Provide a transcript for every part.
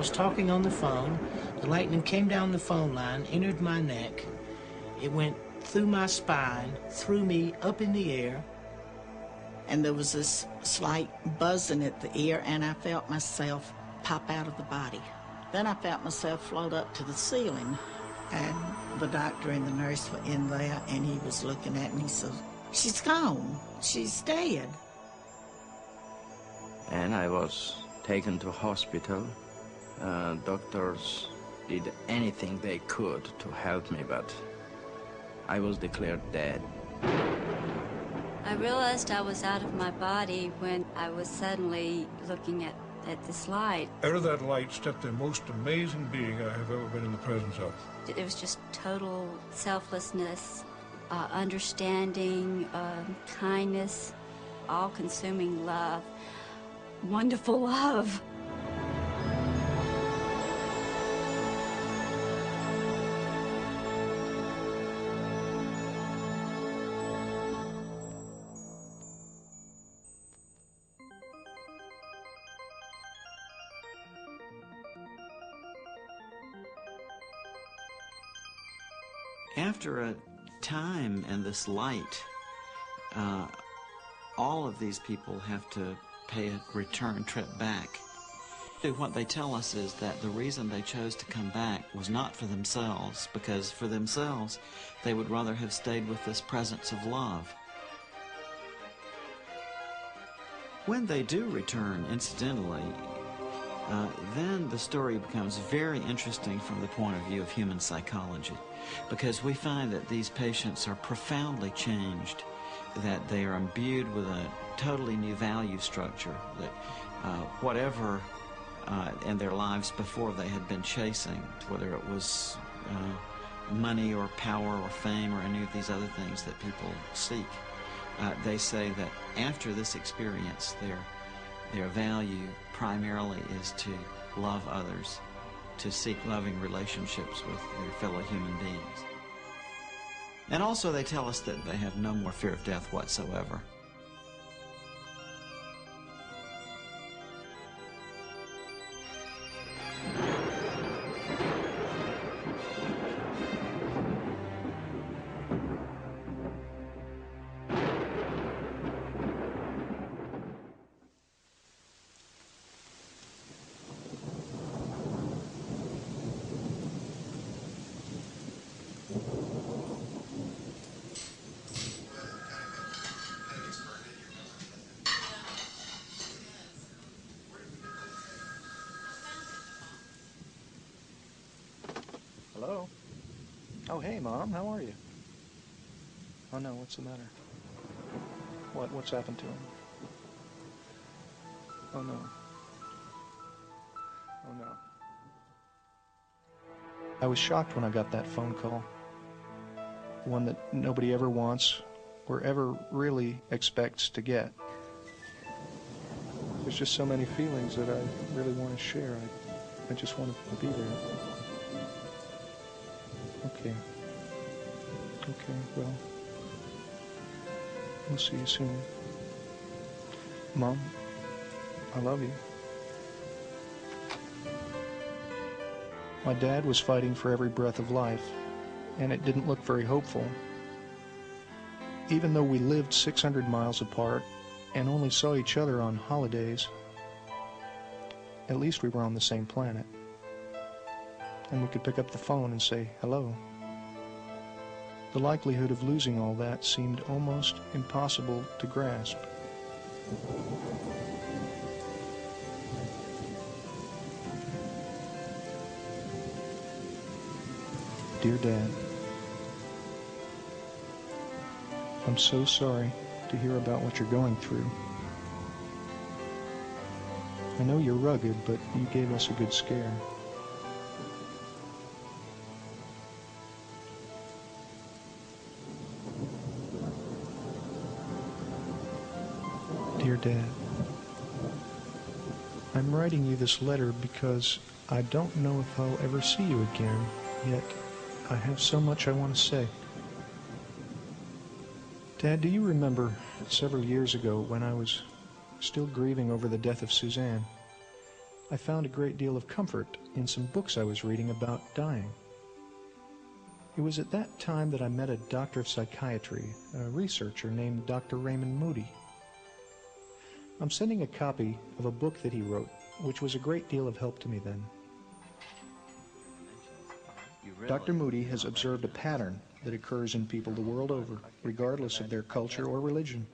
was talking on the phone. The lightning came down the phone line, entered my neck. It went through my spine, threw me up in the air. And there was this slight buzzing at the ear, and I felt myself pop out of the body. Then I felt myself float up to the ceiling, and the doctor and the nurse were in there, and he was looking at me. He said, "She's gone. She's dead." And I was taken to hospital. Doctors did anything they could to help me, but I was declared dead. I realized I was out of my body when I was suddenly looking at this light. Out of that light stepped the most amazing being I have ever been in the presence of. It was just total selflessness, understanding, kindness, all-consuming love, wonderful love. After a time in this light, all of these people have to pay a return trip back. What they tell us is that the reason they chose to come back was not for themselves, because for themselves, they would rather have stayed with this presence of love. When they do return, incidentally, then the story becomes very interesting from the point of view of human psychology, because we find that these patients are profoundly changed, that they are imbued with a totally new value structure, that whatever in their lives before they had been chasing, whether it was money or power or fame or any of these other things that people seek, they say that after this experience, their value primarily is to love others, to seek loving relationships with their fellow human beings. And also they tell us that they have no more fear of death whatsoever. Hello? Oh, hey, Mom. How are you? Oh, no. What's the matter? What's happened to him? Oh, no. Oh, no. I was shocked when I got that phone call. One that nobody ever wants or ever really expects to get. There's just so many feelings that I really want to share. I just want to be there. Okay, well, we'll see you soon. Mom, I love you. My dad was fighting for every breath of life, and it didn't look very hopeful. Even though we lived 600 miles apart and only saw each other on holidays, at least we were on the same planet. And we could pick up the phone and say hello. The likelihood of losing all that seemed almost impossible to grasp. Dear Dad, I'm so sorry to hear about what you're going through. I know you're rugged, but you gave us a good scare. Dear Dad, I'm writing you this letter because I don't know if I'll ever see you again, yet I have so much I want to say. Dad, do you remember several years ago when I was still grieving over the death of Suzanne? I found a great deal of comfort in some books I was reading about dying. It was at that time that I met a doctor of psychiatry, a researcher named Dr. Raymond Moody. I'm sending a copy of a book that he wrote, which was a great deal of help to me then. Dr. Moody has observed a pattern that occurs in people the world over, regardless of their culture or religion.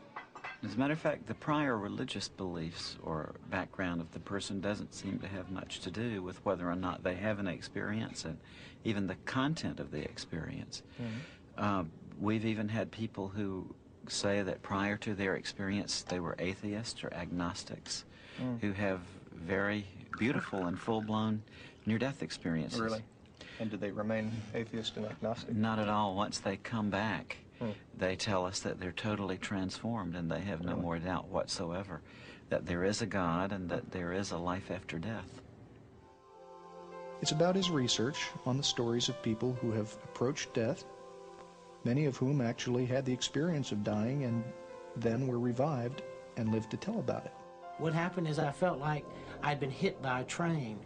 As a matter of fact, the prior religious beliefs or background of the person doesn't seem to have much to do with whether or not they have an experience and even the content of the experience. Mm-hmm. We've even had people who say that prior to their experience they were atheists or agnostics who have very beautiful and full-blown near-death experiences. Really? And do they remain atheist and agnostic? Not at all. Once they come back, they tell us that they're totally transformed and they have no more doubt whatsoever that there is a God and that there is a life after death. It's about his research on the stories of people who have approached death, many of whom actually had the experience of dying and then were revived and lived to tell about it. What happened is I felt like I'd been hit by a train.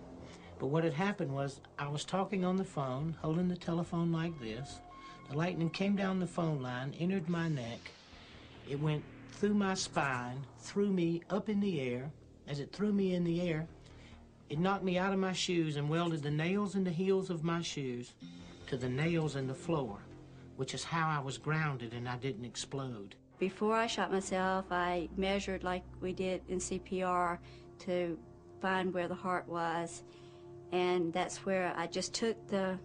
But what had happened was I was talking on the phone, holding the telephone like this. The lightning came down the phone line, entered my neck. It went through my spine, threw me up in the air. As it threw me in the air, it knocked me out of my shoes and welded the nails in the heels of my shoes to the nails in the floor, which is how I was grounded and I didn't explode. Before I shot myself, I measured like we did in CPR to find where the heart was. And that's where I just took the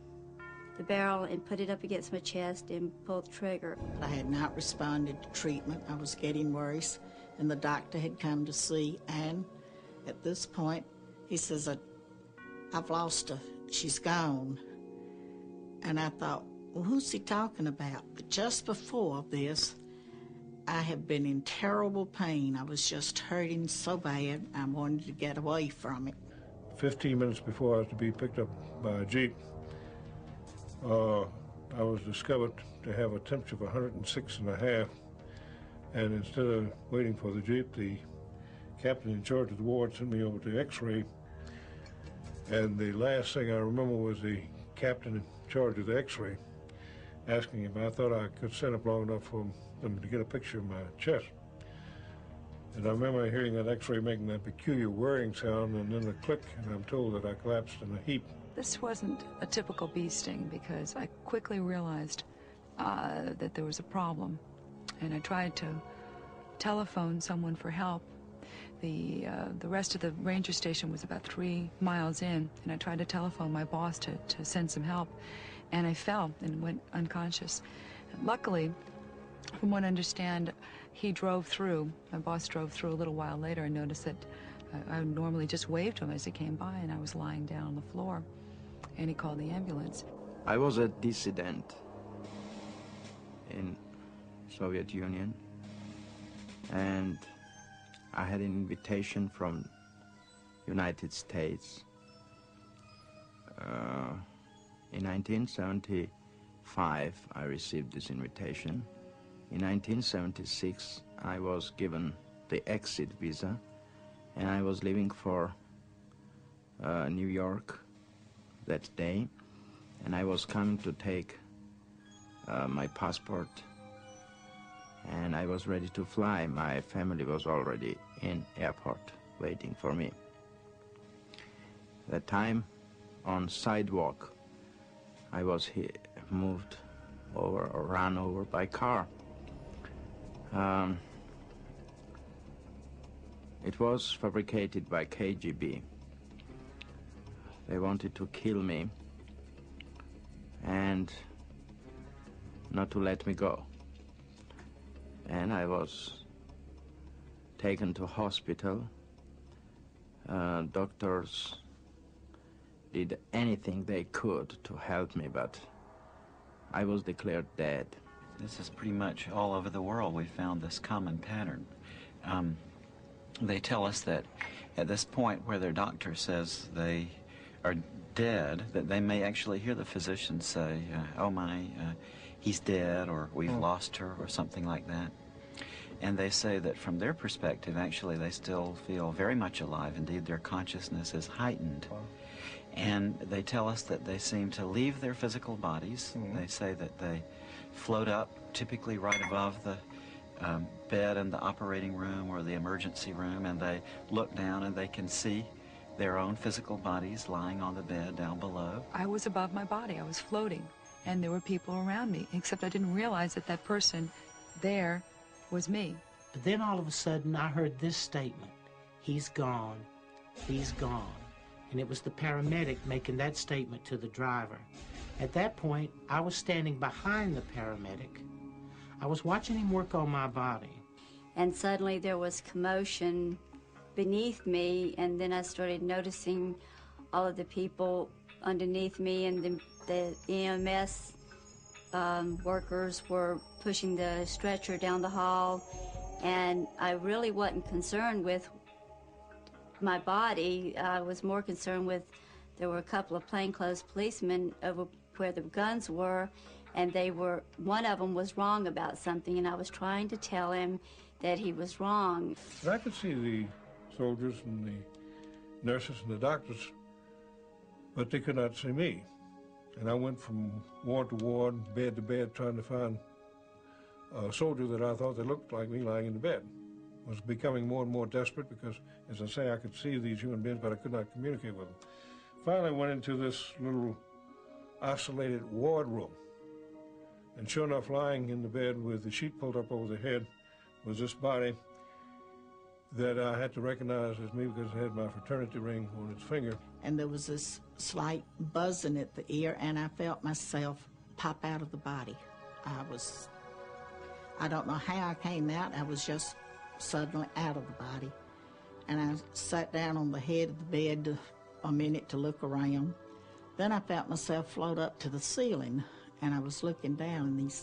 barrel and put it up against my chest and pulled the trigger. I had not responded to treatment. I was getting worse, and the doctor had come to see Ann. At this point, he says, I've lost her. She's gone. And I thought, well, who's he talking about? But just before this, I had been in terrible pain. I was just hurting so bad, I wanted to get away from it. 15 minutes before I was to be picked up by a Jeep, I was discovered to have a temperature of 106.5, and instead of waiting for the Jeep, the captain in charge of the ward sent me over to X-ray, and the last thing I remember was the captain in charge of the X-ray asking if I thought I could stand up long enough for them to get a picture of my chest. And I remember hearing that X-ray making that peculiar whirring sound and then a click, and I'm told that I collapsed in a heap. This wasn't a typical bee sting because I quickly realized that there was a problem, and I tried to telephone someone for help. The rest of the ranger station was about 3 miles in, and I tried to telephone my boss to send some help, and I fell and went unconscious. Luckily, from what I understand, he drove through. My boss drove through a little while later and noticed that I normally just waved to him as he came by, and I was lying down on the floor, and he called the ambulance. I was a dissident in Soviet Union, and I had an invitation from United States. In 1975, I received this invitation. In 1976, I was given the exit visa, and I was leaving for New York that day, and I was coming to take my passport, and I was ready to fly. My family was already in airport waiting for me. That time, on sidewalk, I was moved over or run over by car. It was fabricated by KGB. They wanted to kill me and not to let me go. And I was taken to hospital. Doctors did anything they could to help me, but I was declared dead. This is pretty much all over the world. We found this common pattern. They tell us that at this point where their doctor says they are dead, that they may actually hear the physician say, oh my, he's dead, or we've lost her, or something like that. And they say that from their perspective, actually, they still feel very much alive. Indeed, their consciousness is heightened. Wow. And they tell us that they seem to leave their physical bodies. They say that they float up, typically right above the bed in the operating room or the emergency room, and they look down and they can see their own physical bodies lying on the bed down below. I was above my body. I was floating, and there were people around me, except I didn't realize that that person there was me. But then all of a sudden I heard this statement, "He's gone, he's gone." And it was the paramedic making that statement to the driver. At that point, I was standing behind the paramedic. I was watching him work on my body. And suddenly there was commotion beneath me, and then I started noticing all of the people underneath me, and the EMS workers were pushing the stretcher down the hall, and I really wasn't concerned with my body. I was more concerned with, there were a couple of plainclothes policemen over where the guns were, and one of them was wrong about something, and I was trying to tell him that he was wrong. And I could see the soldiers and the nurses and the doctors, but they could not see me. And I went from ward to ward, bed to bed, trying to find a soldier that I thought that looked like me lying in the bed. I was becoming more and more desperate because, as I say, I could see these human beings, but I could not communicate with them. Finally, I went into this little isolated ward room. And sure enough, lying in the bed with the sheet pulled up over the head was this body that I had to recognize as me because it had my fraternity ring on its finger. And there was this slight buzzing at the ear, and I felt myself pop out of the body. I don't know how I came out. I was just suddenly out of the body. And I sat down on the head of the bed a minute to look around. Then I felt myself float up to the ceiling, and I was looking down, and he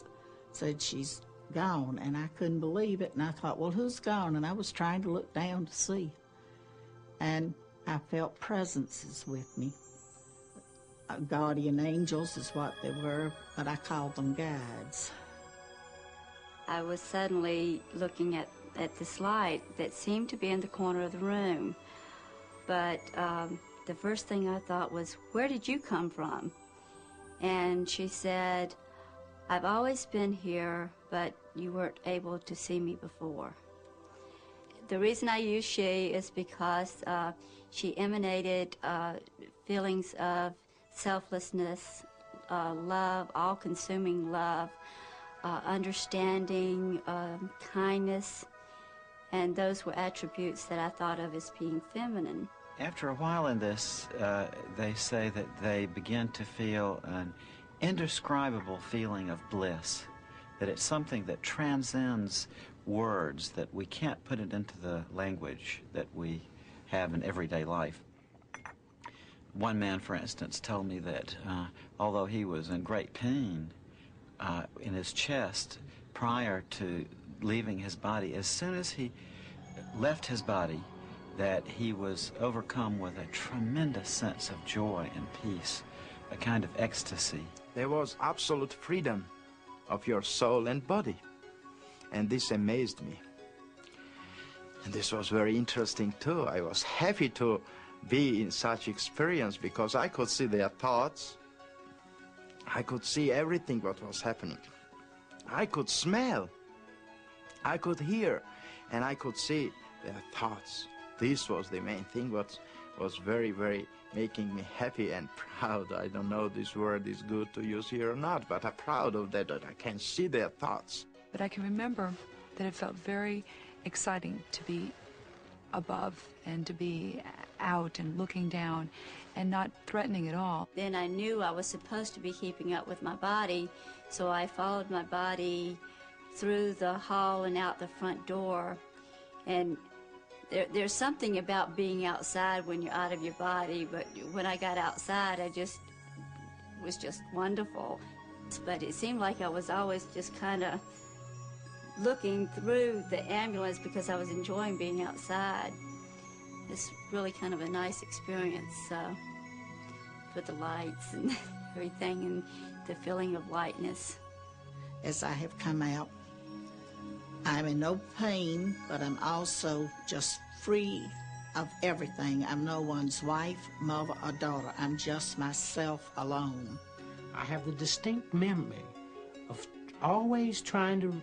said, "She's gone," and I couldn't believe it, and I thought, well, who's gone? And I was trying to look down to see, and I felt presences with me. Guardian angels is what they were, but I called them guides. I was suddenly looking at this light that seemed to be in the corner of the room, but the first thing I thought was, where did you come from? And she said, "I've always been here, but you weren't able to see me before." The reason I use she is because she emanated feelings of selflessness, love, all-consuming love, understanding, kindness, and those were attributes that I thought of as being feminine. After a while in this, they say that they begin to feel an indescribable feeling of bliss, that it's something that transcends words, that we can't put it into the language that we have in everyday life. One man, for instance, told me that although he was in great pain in his chest prior to leaving his body, as soon as he left his body, that he was overcome with a tremendous sense of joy and peace, a kind of ecstasy. There was absolute freedom of your soul and body, and this amazed me. And this was very interesting too. I was happy to be in such experience because I could see their thoughts. I could see everything what was happening. I could smell, I could hear, and I could see their thoughts. This was the main thing what was very, very making me happy and proud. I don't know if this word is good to use here or not, but I'm proud of that I can see their thoughts. But I can remember that it felt very exciting to be above and to be out and looking down and not threatening at all. Then I knew I was supposed to be keeping up with my body, so I followed my body through the hall and out the front door. And there's something about being outside when you're out of your body, but when I got outside, it was just wonderful. But it seemed like I was always just kind of looking through the ambulance because I was enjoying being outside. It's really kind of a nice experience with the lights and everything and the feeling of lightness. As I have come out, I'm in no pain, but I'm also just free of everything. I'm no one's wife, mother, or daughter. I'm just myself alone. I have the distinct memory of always trying to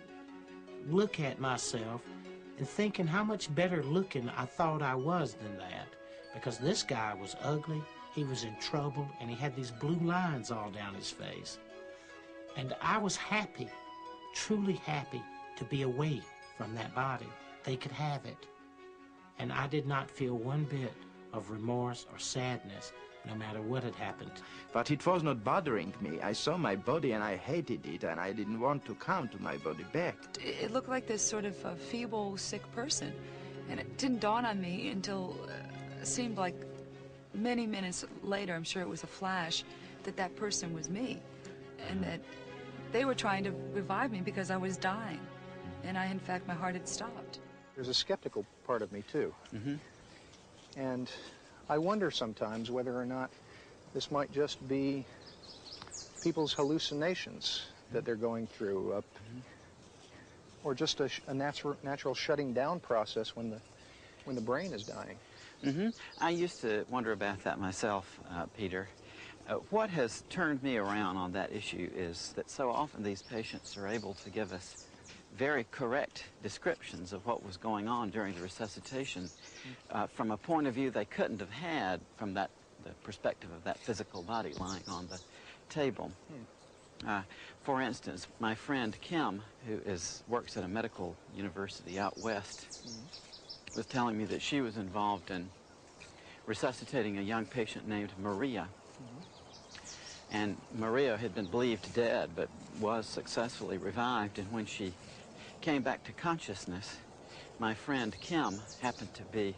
look at myself and thinking how much better looking I thought I was than that. Because this guy was ugly, he was in trouble, and he had these blue lines all down his face. And I was happy, truly happy, to be away from that body. They could have it. And I did not feel one bit of remorse or sadness, no matter what had happened. But it was not bothering me. I saw my body and I hated it, and I didn't want to come to my body back. It looked like this sort of feeble, sick person. And it didn't dawn on me until it seemed like many minutes later, I'm sure it was a flash, that that person was me. And that they were trying to revive me because I was dying. And in fact, my heart had stopped. There's a skeptical part of me, too. Mm-hmm. And I wonder sometimes whether or not this might just be people's hallucinations that they're going through, or just a natural shutting down process when the brain is dying. Mm-hmm. I used to wonder about that myself, Peter. What has turned me around on that issue is that so often these patients are able to give us very correct descriptions of what was going on during the resuscitation from a point of view they couldn't have had from the perspective of that physical body lying on the table. For instance, my friend Kim, who works at a medical university out west, was telling me that she was involved in resuscitating a young patient named Maria. And Maria had been believed dead, but was successfully revived, and when she came back to consciousness, my friend Kim happened to be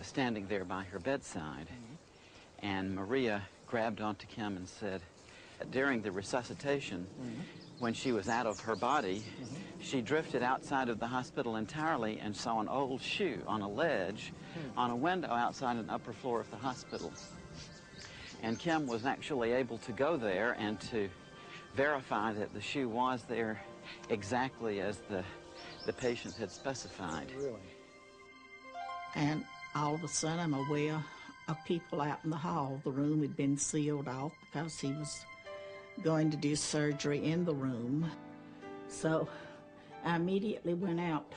standing there by her bedside. And Maria grabbed onto Kim and said, during the resuscitation, when she was out of her body, she drifted outside of the hospital entirely and saw an old shoe on a ledge on a window outside an upper floor of the hospital. And Kim was actually able to go there and to verify that the shoe was there exactly as the patient had specified. Really? And all of a sudden I'm aware of people out in the hall. The room had been sealed off because he was going to do surgery in the room. So I immediately went out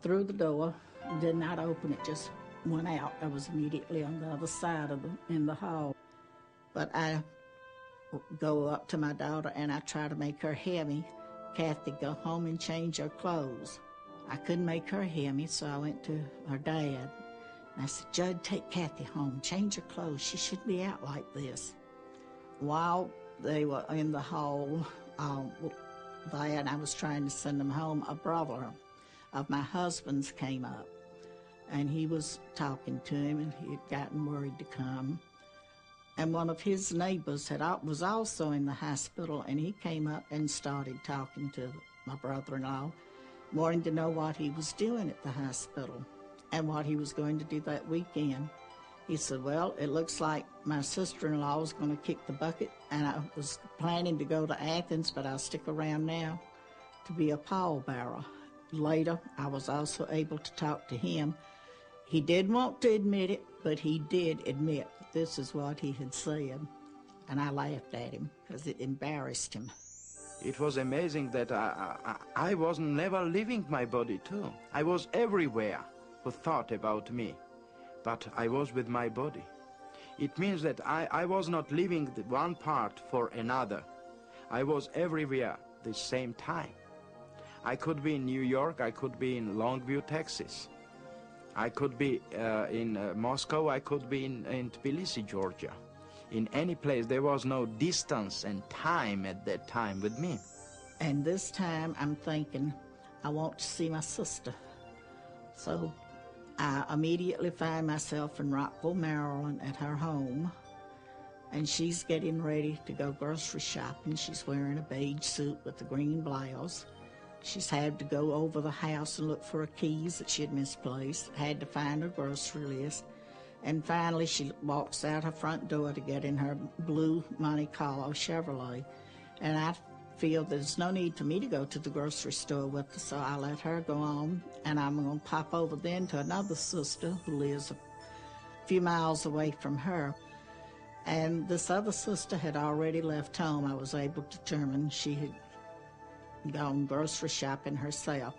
through the door, did not open it, just went out. I was immediately on the other side of in the hall. But I go up to my daughter and I try to make her hear me. Kathy, go home and change her clothes. I couldn't make her hear me, so I went to her dad. And I said, Judd, take Kathy home, change her clothes. She shouldn't be out like this. While they were in the hall, and I was trying to send them home, a brother of my husband's came up. And he was talking to him, and he had gotten worried to come. And one of his neighbors was also in the hospital, and he came up and started talking to my brother-in-law, wanting to know what he was doing at the hospital and what he was going to do that weekend. He said, well, it looks like my sister-in-law was going to kick the bucket, and I was planning to go to Athens, but I'll stick around now to be a pallbearer. Later, I was also able to talk to him. He didn't want to admit it, but he did admit this is what he had said, and I laughed at him because it embarrassed him. It was amazing that I was never leaving my body too. I was everywhere who thought about me, but I was with my body. It means that I was not leaving the one part for another. I was everywhere at the same time. I could be in New York, I could be in Longview, Texas. I could be in Moscow, I could be in Tbilisi, Georgia. In any place, there was no distance and time at that time with me. And this time, I'm thinking, I want to see my sister. So I immediately find myself in Rockville, Maryland at her home. And she's getting ready to go grocery shopping. She's wearing a beige suit with a green blouse. She's had to go over the house and look for her keys that she had misplaced, had to find her grocery list. And finally, she walks out her front door to get in her blue Monte Carlo Chevrolet. And I feel there's no need for me to go to the grocery store with her, so I let her go on, and I'm going to pop over then to another sister who lives a few miles away from her. And this other sister had already left home. I was able to determine she had gone grocery shopping herself.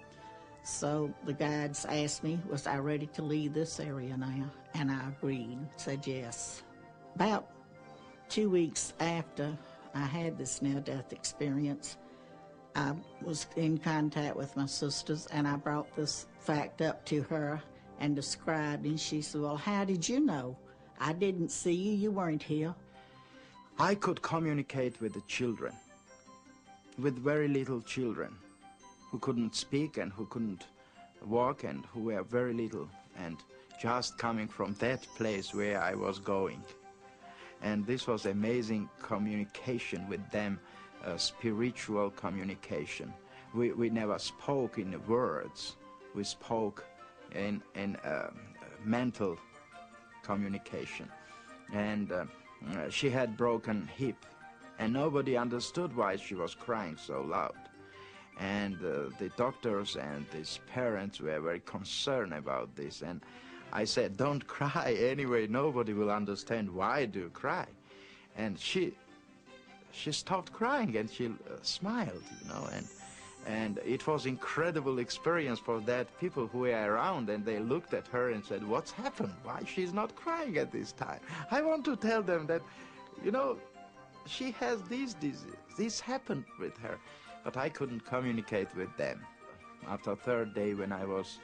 So the guides asked me, was I ready to leave this area now? And I agreed, said yes. About 2 weeks after I had this near-death experience, I was in contact with my sisters, and I brought this fact up to her and described, and she said, well, how did you know? I didn't see you, you weren't here. I could communicate with the children, with very little children who couldn't speak and who couldn't walk and who were very little, and just coming from that place where I was going. And this was amazing communication with them, spiritual communication. We never spoke in words. We spoke in mental communication. And she had broken hip, and nobody understood why she was crying so loud. And the doctors and his parents were very concerned about this. And I said, don't cry anyway, nobody will understand why do you cry. And she stopped crying, and she smiled, you know, and it was incredible experience for that people who were around, and they looked at her and said, what's happened? Why she's not crying at this time? I want to tell them that, you know, she has these diseases. This happened with her, but I couldn't communicate with them. After third day, when I was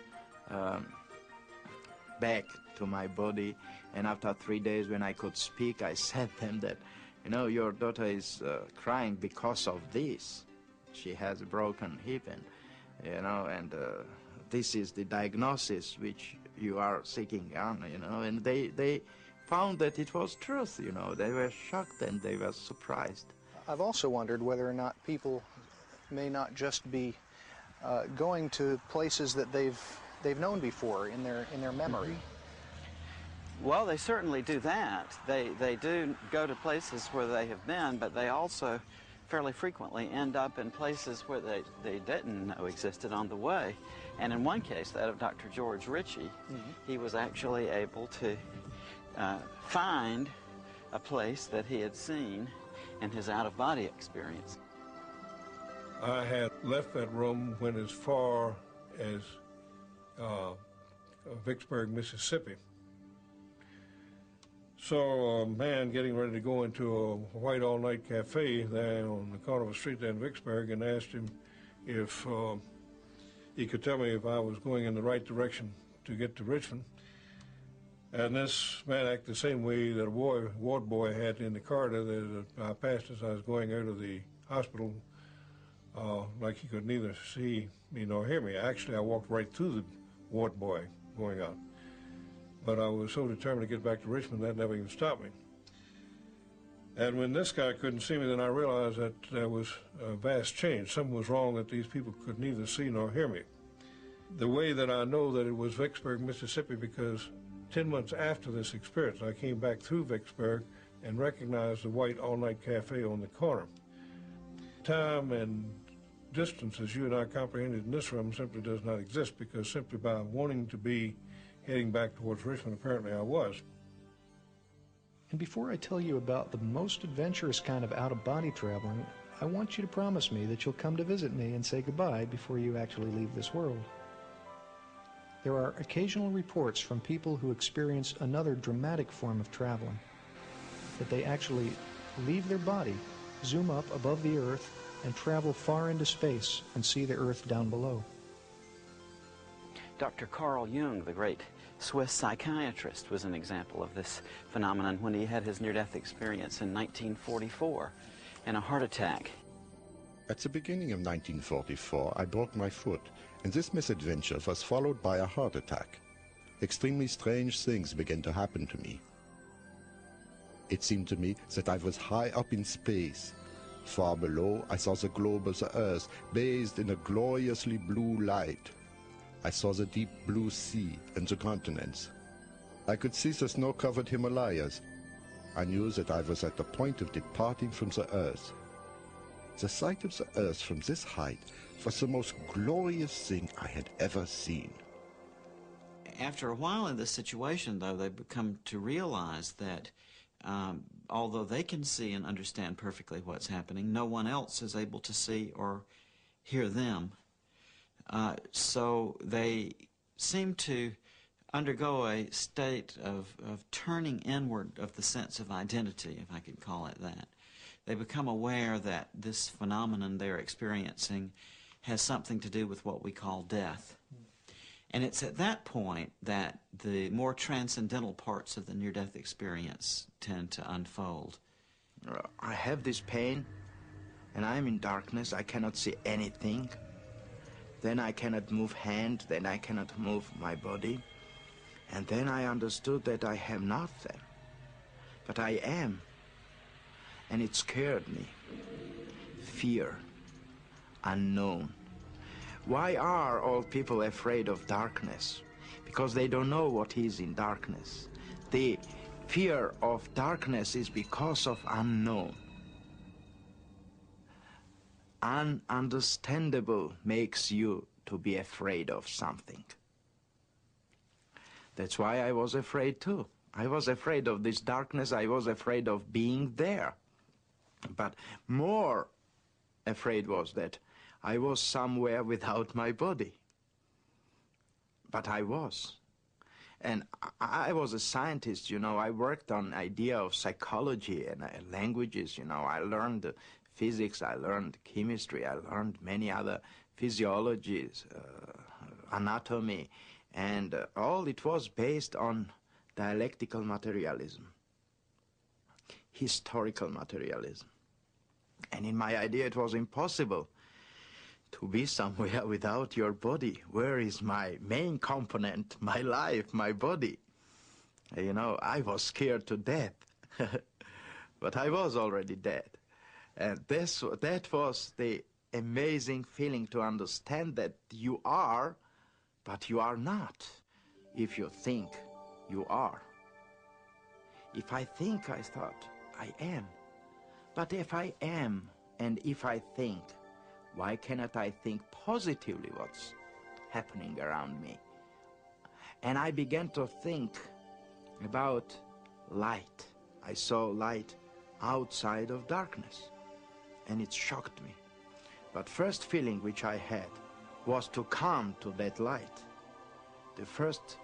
back to my body, and after 3 days when I could speak, I said them that, you know, your daughter is crying because of this. She has a broken hip, and, you know, and this is the diagnosis which you are seeking on, you know, and they found that it was truth, you know. They were shocked and they were surprised. I've also wondered whether or not people may not just be going to places that they've known before in their memory. Well, they certainly do that. They do go to places where they have been, but they also fairly frequently end up in places where they didn't know existed on the way. And in one case, that of Dr. George Ritchie, he was actually able to find a place that he had seen in his out-of-body experience. I had left that room, went as far as Vicksburg, Mississippi. Saw a man getting ready to go into a white all-night cafe there on the corner of a street there in Vicksburg, and asked him if he could tell me if I was going in the right direction to get to Richmond. And this man acted the same way that a ward boy had in the corridor that I passed as I was going out of the hospital, like he could neither see me nor hear me. Actually, I walked right through the ward boy going out. But I was so determined to get back to Richmond that never even stopped me. And when this guy couldn't see me, then I realized that there was a vast change. Something was wrong, that these people could neither see nor hear me. The way that I know that it was Vicksburg, Mississippi, because 10 months after this experience, I came back through Vicksburg and recognized the white all-night cafe on the corner. Time and distance, as you and I comprehended in this room, simply does not exist, because simply by wanting to be heading back towards Richmond, apparently I was. And before I tell you about the most adventurous kind of out-of-body traveling, I want you to promise me that you'll come to visit me and say goodbye before you actually leave this world. There are occasional reports from people who experience another dramatic form of traveling, that they actually leave their body, zoom up above the Earth, and travel far into space and see the Earth down below. Dr. Carl Jung, the great Swiss psychiatrist, was an example of this phenomenon when he had his near-death experience in 1944 in a heart attack. At the beginning of 1944, I broke my foot, and this misadventure was followed by a heart attack. Extremely strange things began to happen to me. It seemed to me that I was high up in space. Far below, I saw the globe of the Earth bathed in a gloriously blue light. I saw the deep blue sea and the continents. I could see the snow-covered Himalayas. I knew that I was at the point of departing from the Earth. The sight of the earth from this height was the most glorious thing I had ever seen. After a while in this situation, though, they become to realize that although they can see and understand perfectly what's happening, no one else is able to see or hear them. So they seem to undergo a state of turning inward of the sense of identity, if I could call it that. They become aware that this phenomenon they're experiencing has something to do with what we call death. And it's at that point that the more transcendental parts of the near-death experience tend to unfold. I have this pain, and I am in darkness. I cannot see anything. Then I cannot move hand, then I cannot move my body. And then I understood that I have nothing, but I am. And it scared me. Fear, unknown. Why are all people afraid of darkness? Because they don't know what is in darkness. The fear of darkness is because of unknown. Ununderstandable makes you to be afraid of something. That's why I was afraid too. I was afraid of this darkness. I was afraid of being there. But more afraid was that I was somewhere without my body. But I was. And I was a scientist, you know. I worked on idea of psychology and languages, you know. I learned physics, I learned chemistry, I learned many other physiologies, anatomy, and all it was based on dialectical materialism, historical materialism. And in my idea it was impossible to be somewhere without your body. Where is my main component, my life, my body? You know, I was scared to death, but I was already dead. And that was the amazing feeling, to understand that you are, but you are not. If you think, you are. If I think, I thought, I am. But if I am, and if I think, why cannot I think positively what's happening around me? And I began to think about light. I saw light outside of darkness, and it shocked me. But first feeling which I had was to come to that light. The first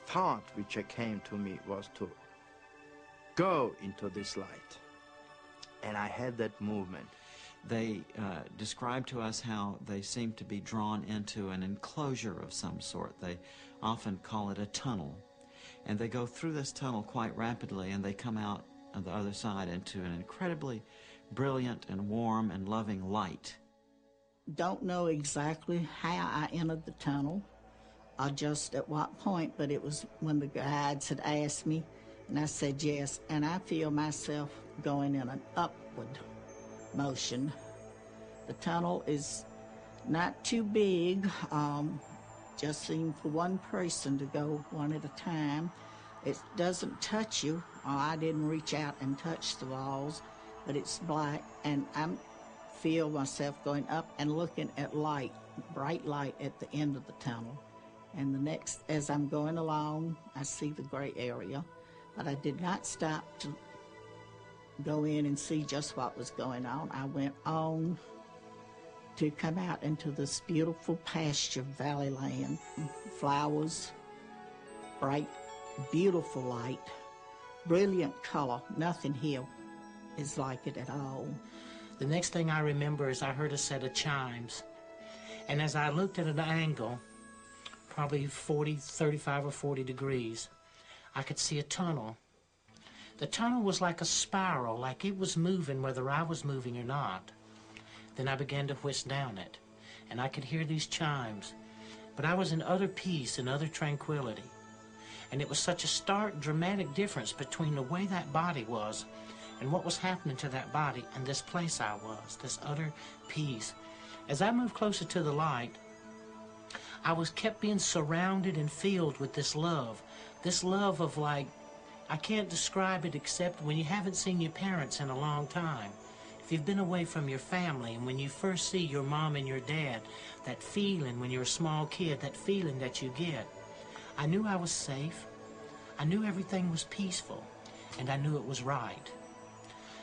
thought which came to me was to go into this light. And I had that movement. They describe to us how they seem to be drawn into an enclosure of some sort. They often call it a tunnel. And they go through this tunnel quite rapidly, and they come out on the other side into an incredibly brilliant and warm and loving light. Don't know exactly how I entered the tunnel or just at what point, but it was when the guides had asked me, and I said yes, and I feel myself going in an upward motion. The tunnel is not too big, just seemed for one person to go one at a time. It doesn't touch you. I didn't reach out and touch the walls, but it's black, and I feel myself going up and looking at light, bright light at the end of the tunnel. And the next, as I'm going along, I see the gray area, but I did not stop to go in and see just what was going on. I went on to come out into this beautiful pasture valley land, flowers, bright, beautiful light, brilliant color. Nothing here is like it at all. The next thing I remember is I heard a set of chimes. And as I looked at an angle, probably 35 or 40 degrees, I could see a tunnel. The tunnel was like a spiral, like it was moving whether I was moving or not. Then I began to whisk down it, and I could hear these chimes. But I was in utter peace and utter tranquility. And it was such a stark, dramatic difference between the way that body was and what was happening to that body and this place I was, this utter peace. As I moved closer to the light, I was kept being surrounded and filled with this love of like, I can't describe it except when you haven't seen your parents in a long time. If you've been away from your family, and when you first see your mom and your dad, that feeling when you're a small kid, that feeling that you get. I knew I was safe. I knew everything was peaceful, and I knew it was right.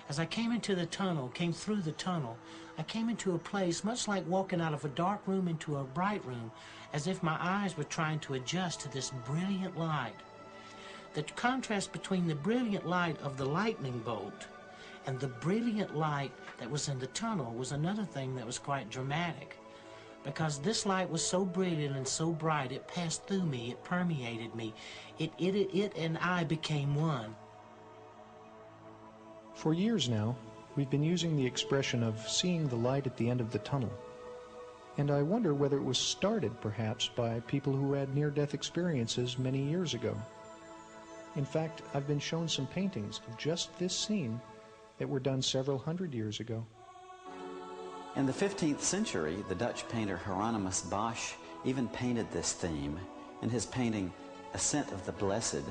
As I came into the tunnel, came through the tunnel, I came into a place much like walking out of a dark room into a bright room, as if my eyes were trying to adjust to this brilliant light. The contrast between the brilliant light of the lightning bolt and the brilliant light that was in the tunnel was another thing that was quite dramatic. Because this light was so brilliant and so bright, it passed through me, it permeated me. It and I became one. For years now, we've been using the expression of seeing the light at the end of the tunnel. And I wonder whether it was started, perhaps, by people who had near-death experiences many years ago. In fact, I've been shown some paintings of just this scene that were done several hundred years ago. In the 15th century, the Dutch painter Hieronymus Bosch even painted this theme in his painting Ascent of the Blessed.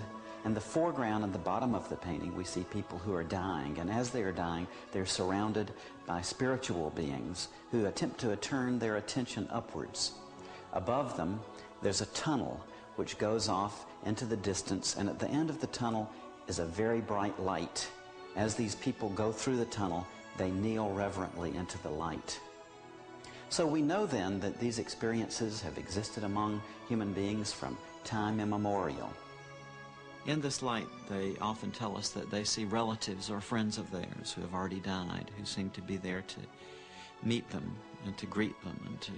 In the foreground and the bottom of the painting, we see people who are dying, and as they are dying, they're surrounded by spiritual beings who attempt to turn their attention upwards. Above them, there's a tunnel which goes off into the distance, and at the end of the tunnel is a very bright light. As these people go through the tunnel, they kneel reverently into the light. So we know then that these experiences have existed among human beings from time immemorial. In this light, they often tell us that they see relatives or friends of theirs who have already died, who seem to be there to meet them and to greet them and to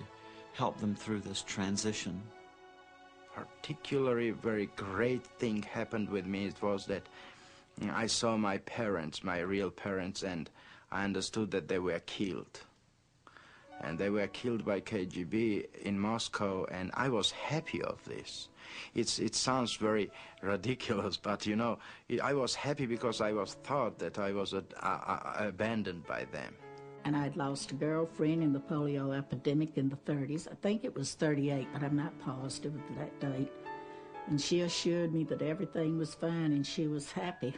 help them through this transition. Particularly very great thing happened with me. It was that I saw my parents, my real parents, and I understood that they were killed. And they were killed by KGB in Moscow, and I was happy of this. It sounds very ridiculous, but you know, I was happy because I was thought that I was abandoned by them. And I'd lost a girlfriend in the polio epidemic in the 30s. I think it was 38, but I'm not positive of that date. And she assured me that everything was fine and she was happy.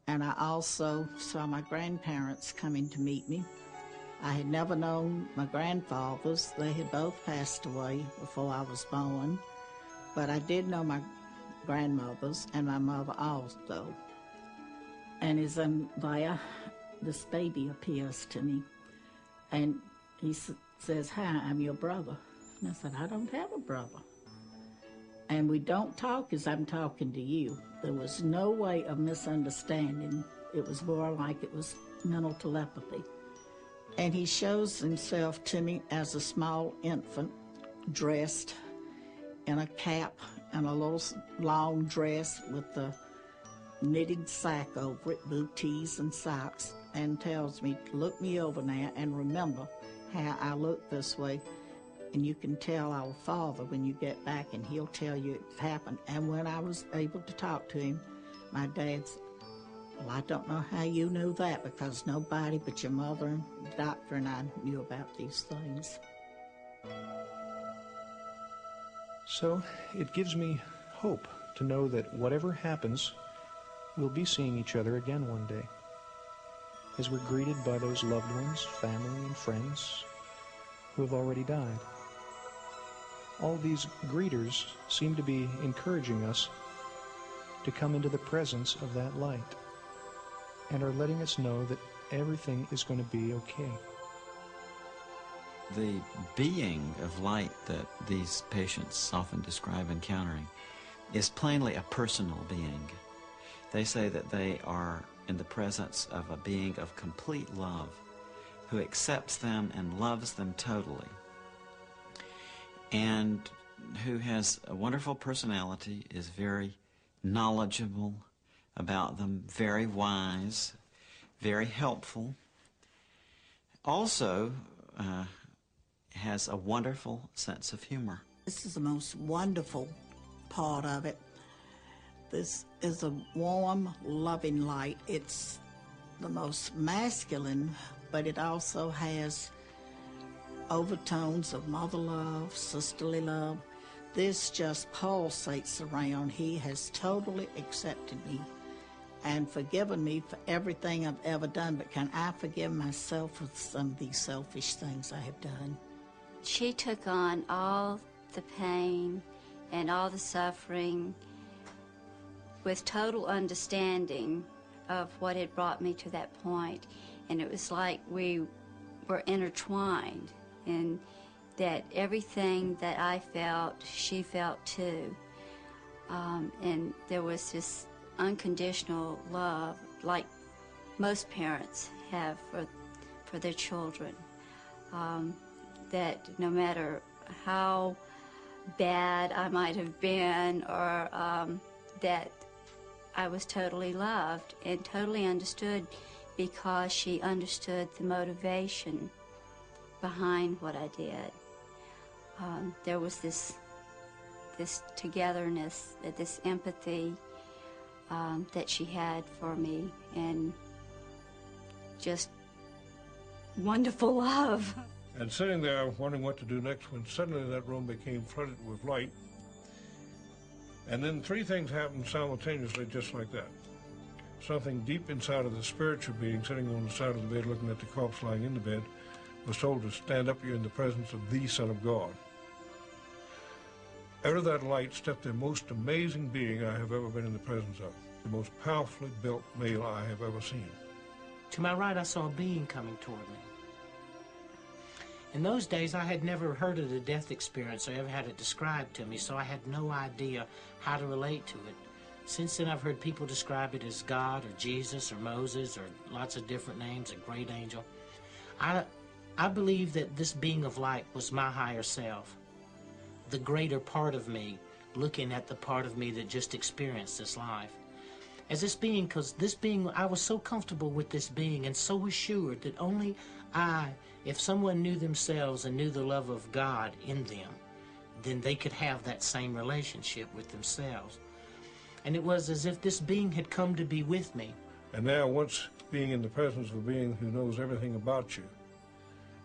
And I also saw my grandparents coming to meet me. I had never known my grandfathers. They had both passed away before I was born. But I did know my grandmothers and my mother also. And as I'm there, this baby appears to me. And he says, "Hi, I'm your brother." And I said, "I don't have a brother." And we don't talk as I'm talking to you. There was no way of misunderstanding. It was more like it was mental telepathy. And he shows himself to me as a small infant, dressed in a cap and a little long dress with the knitted sack over it, booties and socks, and tells me to look me over now and remember how I look this way. And you can tell our Father when you get back, and he'll tell you it happened. And when I was able to talk to him, my dad said, "Well, I don't know how you knew that, because nobody but your mother and the doctor and I knew about these things." So it gives me hope to know that whatever happens, we'll be seeing each other again one day, as we're greeted by those loved ones, family and friends who have already died. All these greeters seem to be encouraging us to come into the presence of that light, and are letting us know that everything is going to be okay. The being of light that these patients often describe encountering is plainly a personal being. They say that they are in the presence of a being of complete love who accepts them and loves them totally, and who has a wonderful personality, is very knowledgeable about them, very wise, very helpful, also has a wonderful sense of humor. This is the most wonderful part of it. This is a warm, loving light. It's the most masculine, but it also has overtones of mother love, sisterly love. This just pulsates around. He has totally accepted me and forgiven me for everything I've ever done, but can I forgive myself for some of these selfish things I have done? She took on all the pain and all the suffering with total understanding of what had brought me to that point. And it was like we were intertwined, and that everything that I felt, she felt too. And there was this unconditional love, like most parents have for their children, that no matter how bad I might have been, or that I was totally loved and totally understood, because she understood the motivation behind what I did. There was this togetherness, this empathy that she had for me, and just wonderful love. And sitting there wondering what to do next, when suddenly that room became flooded with light. And then three things happened simultaneously just like that. Something deep inside of the spiritual being sitting on the side of the bed looking at the corpse lying in the bed was told to stand up. You're in the presence of the Son of God. Out of that light stepped the most amazing being I have ever been in the presence of, the most powerfully built male I have ever seen. To my right, I saw a being coming toward me. In those days, I had never heard of the death experience or ever had it described to me, so I had no idea how to relate to it. Since then, I've heard people describe it as God or Jesus or Moses or lots of different names, a great angel. I believe that this being of light was my higher self, the greater part of me, looking at the part of me that just experienced this life. As this being, because this being, I was so comfortable with this being and so assured that only if someone knew themselves and knew the love of God in them, then they could have that same relationship with themselves. And it was as if this being had come to be with me. And now, once being in the presence of a being who knows everything about you,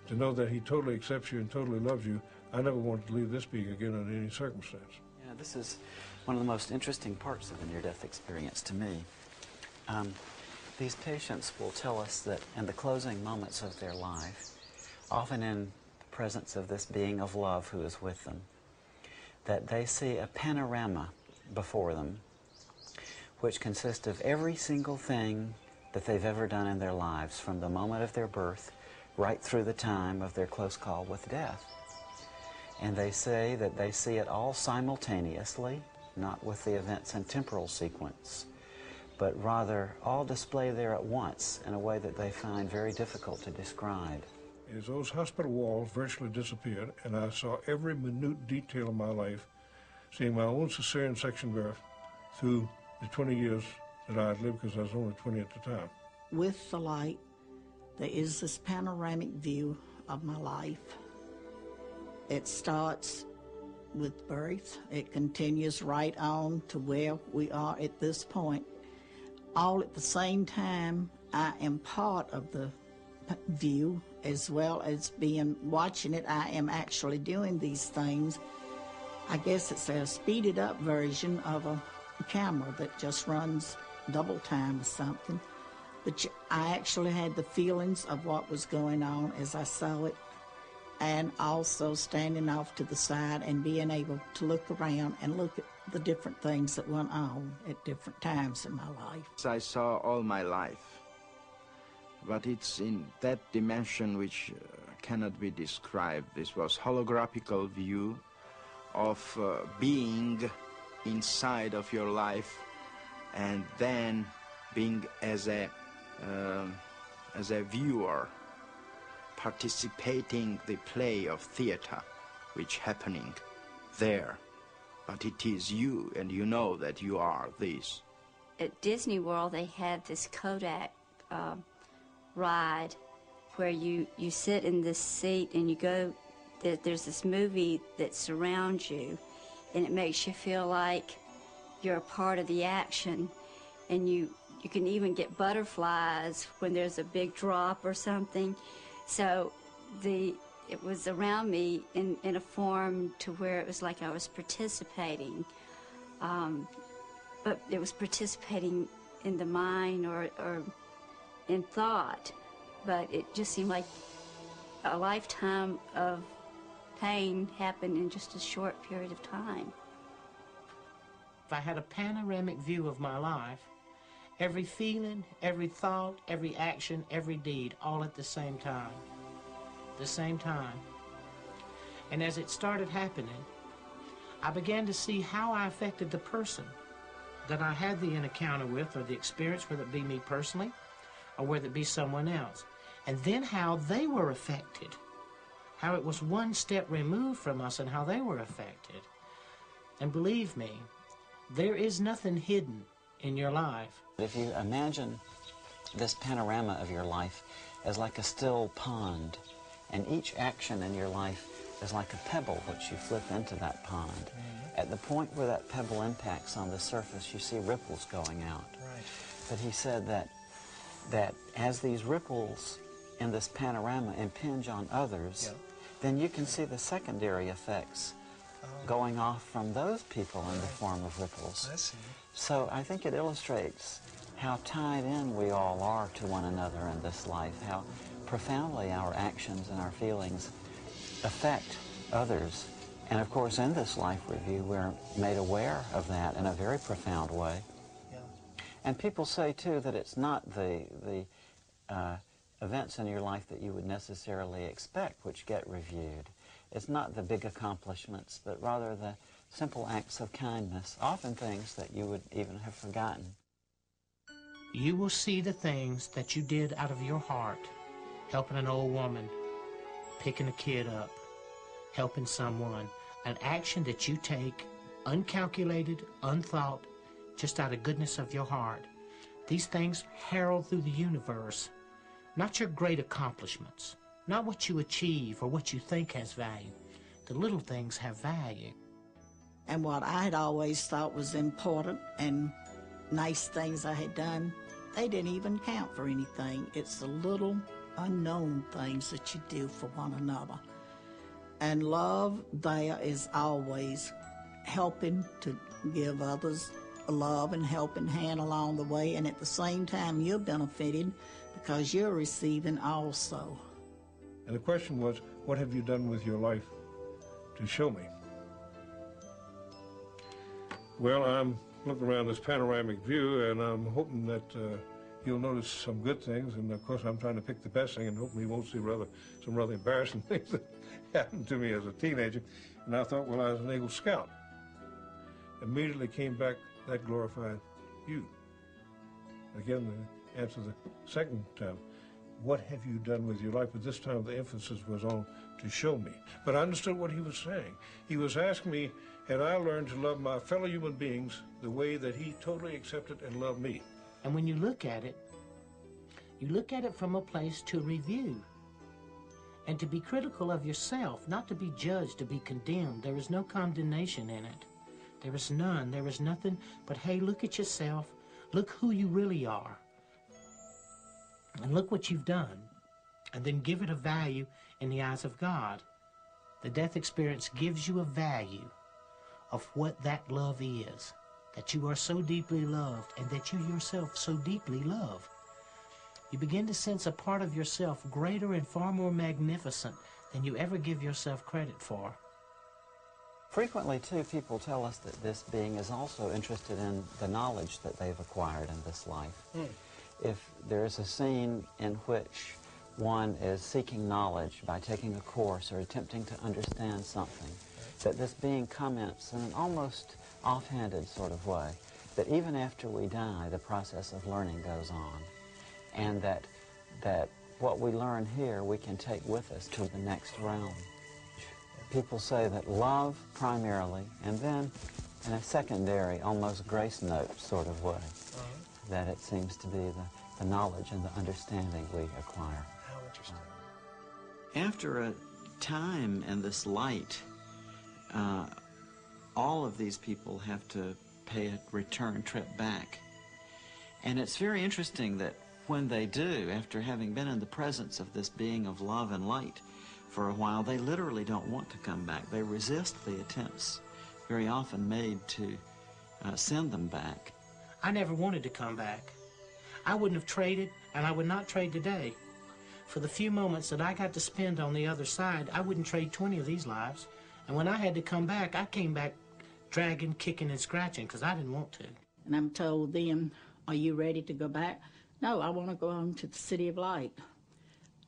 to know that he totally accepts you and totally loves you, I never wanted to leave this being again under any circumstance. Yeah, this is one of the most interesting parts of the near-death experience to me. These patients will tell us that in the closing moments of their life, often in the presence of this being of love who is with them, that they see a panorama before them which consists of every single thing that they've ever done in their lives, from the moment of their birth right through the time of their close call with death. And they say that they see it all simultaneously, not with the events in temporal sequence, but rather all displayed there at once in a way that they find very difficult to describe. As those hospital walls virtually disappeared, and I saw every minute detail of my life, seeing my own cesarean section birth through the 20 years that I had lived, because I was only 20 at the time. With the light, there is this panoramic view of my life. It starts with birth. It continues right on to where we are at this point. All at the same time, I am part of the view, as well as watching it. I am actually doing these things. I guess it's a speeded up version of a camera that just runs double time or something. But I actually had the feelings of what was going on as I saw it, and also standing off to the side and being able to look around and look at the different things that went on at different times in my life. I saw all my life, but it's in that dimension which cannot be described. This was holographical view of being inside of your life, and then being as a viewer, participating the play of theater which happening there. But it is you, and you know that you are this. At Disney World, they had this Kodak ride where you sit in this seat and you go, there's this movie that surrounds you, and it makes you feel like you're a part of the action, and you can even get butterflies when there's a big drop or something. So it was around me in a form to where it was like I was participating, but it was participating in the mind or in thought, but it just seemed like a lifetime of pain happened in just a short period of time. If I had a panoramic view of my life, every feeling, every thought, every action, every deed, all at the same time. The same time. And as it started happening, I began to see how I affected the person that I had the encounter with, or the experience, whether it be me personally or whether it be someone else. And then how they were affected, how it was one step removed from us and how they were affected. And believe me, there is nothing hidden in your life. If you imagine this panorama of your life as like a still pond, and each action in your life is like a pebble which you flip into that pond. At the point where that pebble impacts on the surface, you see ripples going out. Right. But he said that as these ripples in this panorama impinge on others, then you can see the secondary effects going off from those people in the form of ripples. I see. So I think it illustrates how tied in we all are to one another in this life, how profoundly our actions and our feelings affect others. And of course, in this life review, we're made aware of that in a very profound way. Yeah. And people say, too, that it's not the events in your life that you would necessarily expect which get reviewed. It's not the big accomplishments, but rather the simple acts of kindness, often things that you would even have forgotten. You will see the things that you did out of your heart, helping an old woman, picking a kid up, helping someone, an action that you take, uncalculated, unthought, just out of goodness of your heart. These things herald through the universe, not your great accomplishments, not what you achieve or what you think has value. The little things have value. And what I had always thought was important and nice things I had done, they didn't even count for anything. It's the little unknown things that you do for one another. And love there is always helping to give others a love and helping hand along the way, and at the same time you're benefited because you're receiving also. And the question was, what have you done with your life to show me? Well, I'm looking around this panoramic view, and I'm hoping that you'll notice some good things, and of course I'm trying to pick the best thing and hoping you won't see some rather embarrassing things that happened to me as a teenager. And I thought, well, I was an Eagle Scout. Immediately came back, that glorified you. Again, the answer the second time, what have you done with your life? But this time the emphasis was on to show me. But I understood what he was saying. He was asking me, had I learned to love my fellow human beings the way that he totally accepted and loved me? And when you look at it from a place to review and to be critical of yourself, not to be judged, to be condemned. There is no condemnation in it. There is none. There is nothing but, hey, look at yourself. Look who you really are. And look what you've done. And then give it a value in the eyes of God. The death experience gives you a value of what that love is, that you are so deeply loved and that you yourself so deeply love. You begin to sense a part of yourself greater and far more magnificent than you ever give yourself credit for. Frequently, too, people tell us that this being is also interested in the knowledge that they've acquired in this life. If there is a scene in which one is seeking knowledge by taking a course or attempting to understand something, that this being comments in an almost offhanded sort of way, that even after we die, the process of learning goes on, and that what we learn here we can take with us to the next realm. People say that love primarily, and then in a secondary, almost grace note sort of way, that it seems to be the knowledge and the understanding we acquire. How interesting. After a time in this light, all of these people have to pay a return trip back. And it's very interesting that when they do, after having been in the presence of this being of love and light for a while, they literally don't want to come back. They resist the attempts very often made to send them back. I never wanted to come back. I wouldn't have traded, and I would not trade today. For the few moments that I got to spend on the other side, I wouldn't trade 20 of these lives. And when I had to come back, I came back dragging, kicking, and scratching because I didn't want to. And I'm told then, are you ready to go back? No, I want to go home to the City of Light.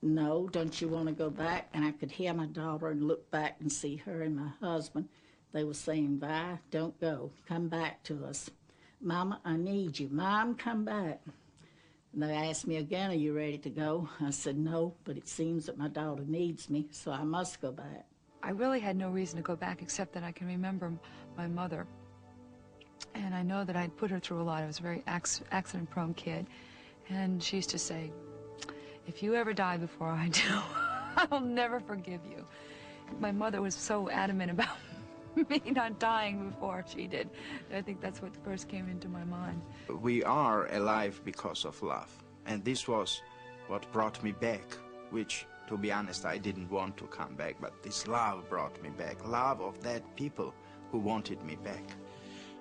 No, don't you want to go back? And I could hear my daughter and look back and see her and my husband. They were saying, Vi, don't go. Come back to us. Mama, I need you. Mom, come back. And they asked me again, are you ready to go? I said, no, but it seems that my daughter needs me, so I must go back. I really had no reason to go back except that I can remember my mother. And I know that I'd put her through a lot. I was a very accident-prone kid. And she used to say, if you ever die before I do, I'll never forgive you. My mother was so adamant about me not dying before she did. I think that's what first came into my mind. We are alive because of love. And this was what brought me back, which, to be honest, I didn't want to come back, but this love brought me back. Love of that people who wanted me back.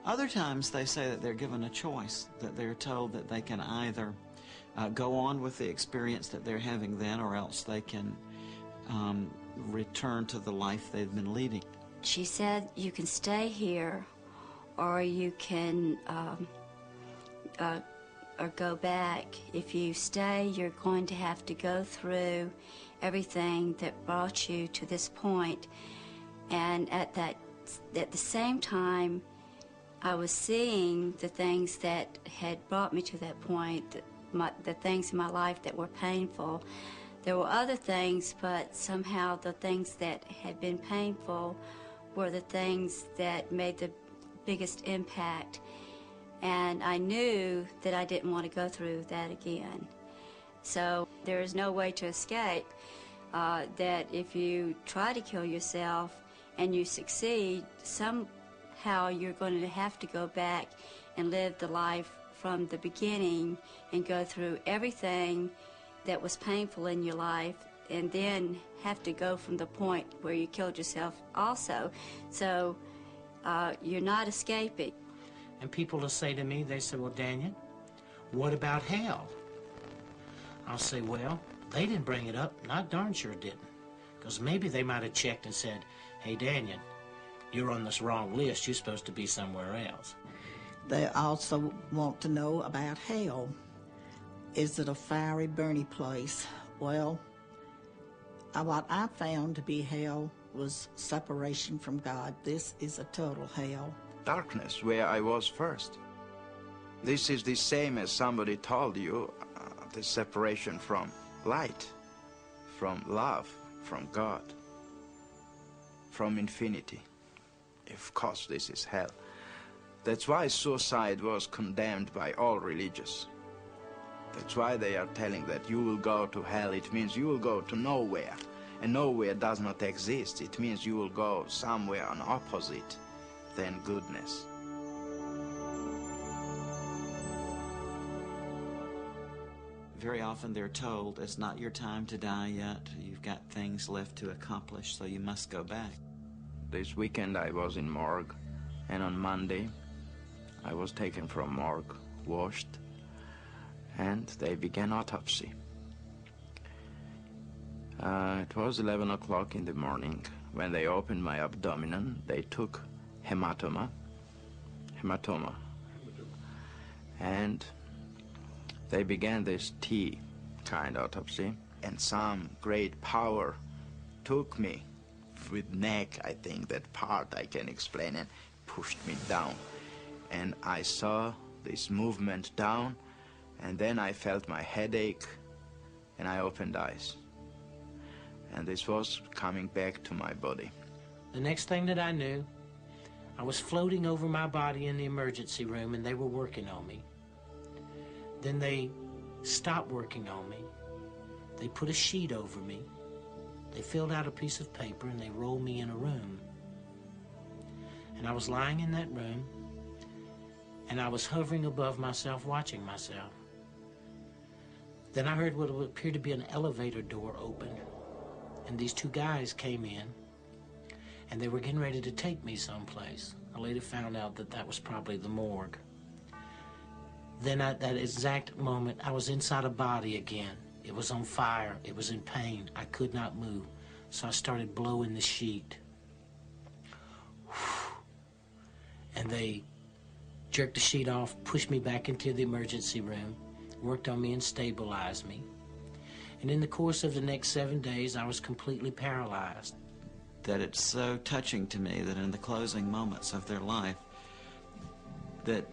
Other times they say that they're given a choice, that they're told that they can either go on with the experience that they're having then, or else they can return to the life they've been leading. She said, you can stay here, or you can or go back. If you stay, you're going to have to go through everything that brought you to this point. And at the same time, I was seeing the things that had brought me to that point, the things in my life that were painful. There were other things, but somehow the things that had been painful were the things that made the biggest impact. And I knew that I didn't want to go through that again. So there is no way to escape that if you try to kill yourself and you succeed, somehow you're going to have to go back and live the life from the beginning and go through everything that was painful in your life, and then have to go from the point where you killed yourself also. So you're not escaping. And people will say to me, they say, well, Daniel, what about hell? I'll say, well, they didn't bring it up, and I darn sure didn't. Because maybe they might have checked and said, hey, Daniel, you're on this wrong list, you're supposed to be somewhere else. They also want to know about hell. Is it a fiery, burning place? Well, what I found to be hell was separation from God. This is a total hell. Darkness, where I was first. This is the same as somebody told you, the separation from light, from love, from God, from infinity. Of course, this is hell. That's why suicide was condemned by all religions. That's why they are telling that you will go to hell. It means you will go to nowhere. And nowhere does not exist. It means you will go somewhere on opposite than goodness. Very often they're told, it's not your time to die yet. You've got things left to accomplish, so you must go back. This weekend I was in morgue, and on Monday I was taken from morgue, washed, and they began autopsy. It was 11 o'clock in the morning. When they opened my abdomen, they took hematoma, and they began this T-kind autopsy, and some great power took me with neck, I think, that part I can explain, and pushed me down. And I saw this movement down, and then I felt my headache, and I opened eyes. And this was coming back to my body. The next thing that I knew, I was floating over my body in the emergency room, and they were working on me. Then they stopped working on me. They put a sheet over me. They filled out a piece of paper, and they rolled me in a room. And I was lying in that room, and I was hovering above myself, watching myself. Then I heard what appeared to be an elevator door open, and these two guys came in, and they were getting ready to take me someplace. I later found out that that was probably the morgue. Then at that exact moment, I was inside a body again. It was on fire. It was in pain. I could not move. So I started blowing the sheet. And they jerked the sheet off, pushed me back into the emergency room, worked on me and stabilized me. And in the course of the next 7 days, I was completely paralyzed. That it's so touching to me that in the closing moments of their life, that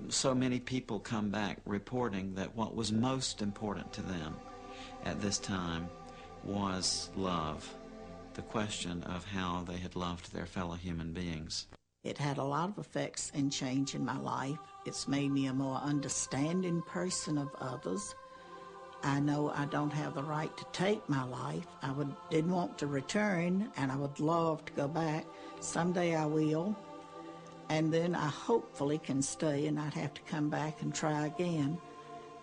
so many people come back reporting that what was most important to them at this time was love, the question of how they had loved their fellow human beings. It had a lot of effects and change in my life. It's made me a more understanding person of others. I know I don't have the right to take my life. Didn't want to return, and I would love to go back. Someday I will, and then I hopefully can stay and not have to come back and try again.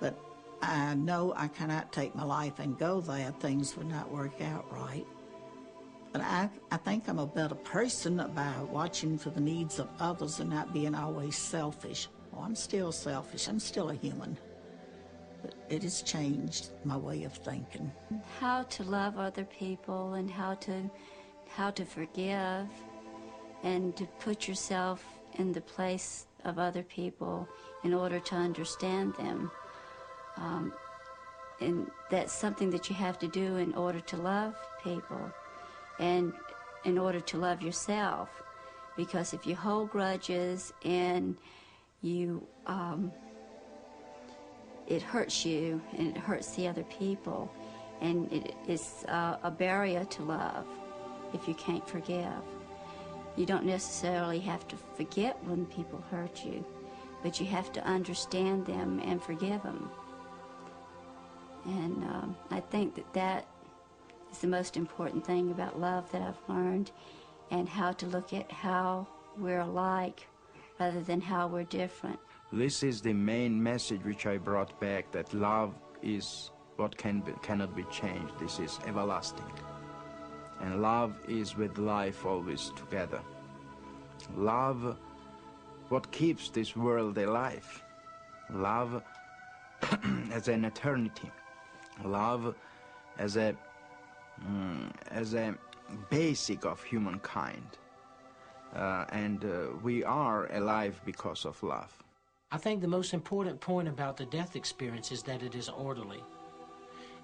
But I know I cannot take my life and go there. Things would not work out right. But I think I'm a better person by watching for the needs of others and not being always selfish. Well, I'm still selfish. I'm still a human. But it has changed my way of thinking. How to love other people and how to forgive and to put yourself in the place of other people in order to understand them. And that's something that you have to do in order to love people and in order to love yourself. Because if you hold grudges and you it hurts you and it hurts the other people, and it's a barrier to love if you can't forgive. You don't necessarily have to forget when people hurt you, but you have to understand them and forgive them. And I think that is the most important thing about love that I've learned, and how to look at how we're alike rather than how we're different. This is the main message which I brought back, that love is what cannot be changed. This is everlasting. And love is with life always together. Love, what keeps this world alive. Love as an eternity. Love as a basic of humankind. And we are alive because of love. I think the most important point about the death experience is that it is orderly.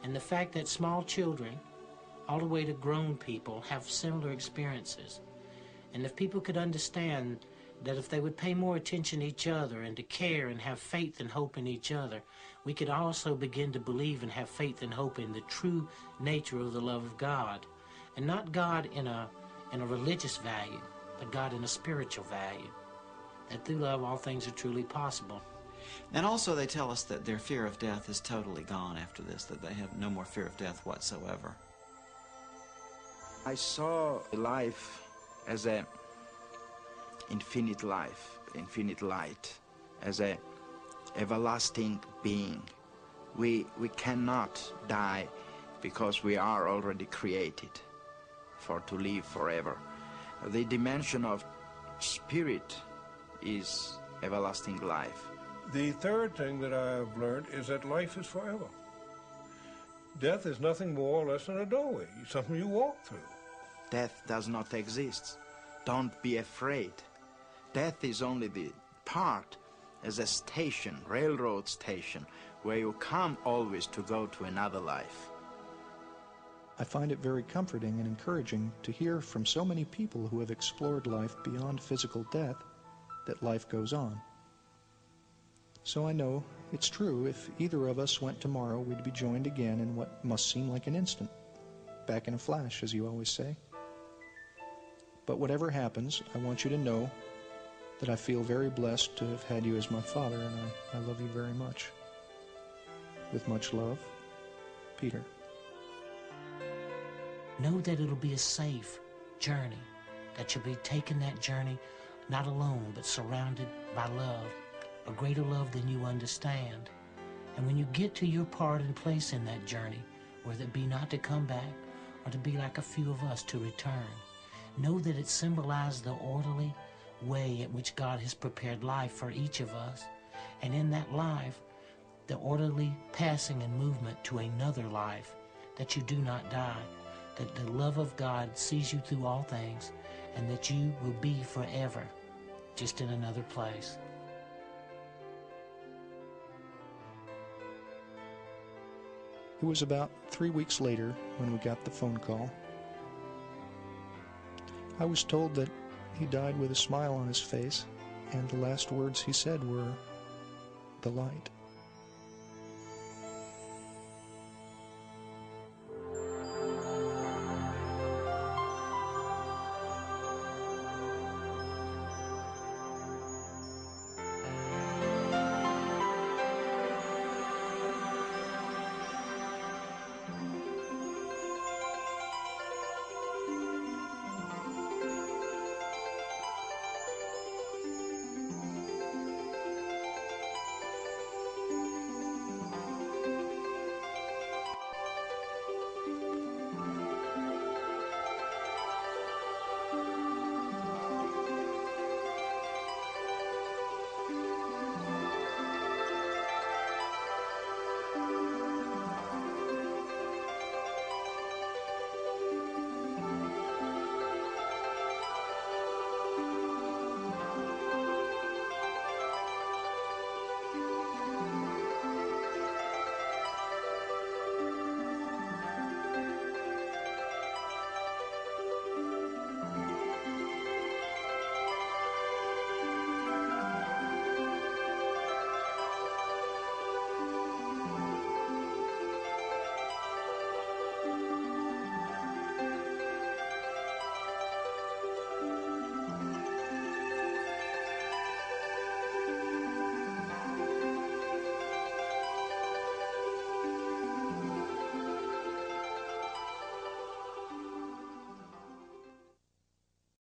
And the fact that small children, all the way to grown people, have similar experiences. And if people could understand that if they would pay more attention to each other and to care and have faith and hope in each other, we could also begin to believe and have faith and hope in the true nature of the love of God. And not God in a religious value, but God in a spiritual value. That through love all things are truly possible. And also they tell us that their fear of death is totally gone after this, that they have no more fear of death whatsoever. I saw life as a infinite life, infinite light, as a everlasting being. We cannot die because we are already created to live forever. The dimension of spirit is everlasting life. The third thing that I've learned is that life is forever. Death is nothing more or less than a doorway, something you walk through. Death does not exist. Don't be afraid. Death is only the part as a station, railroad station, where you come always to go to another life. I find it very comforting and encouraging to hear from so many people who have explored life beyond physical death that life goes on. So I know it's true, if either of us went tomorrow, we'd be joined again in what must seem like an instant, back in a flash, as you always say. But whatever happens, I want you to know that I feel very blessed to have had you as my father, and I love you very much. With much love, Peter. Know that it'll be a safe journey, that you'll be taking that journey not alone, but surrounded by love, a greater love than you understand. And when you get to your part and place in that journey, whether it be not to come back or to be like a few of us to return, know that it symbolized the orderly way in which God has prepared life for each of us, And in that life, the orderly passing and movement to another life, that you do not die, that the love of God sees you through all things, and that you will be forever, just in another place. It was about 3 weeks later when we got the phone call. I was told that he died with a smile on his face, and the last words he said were, "The light."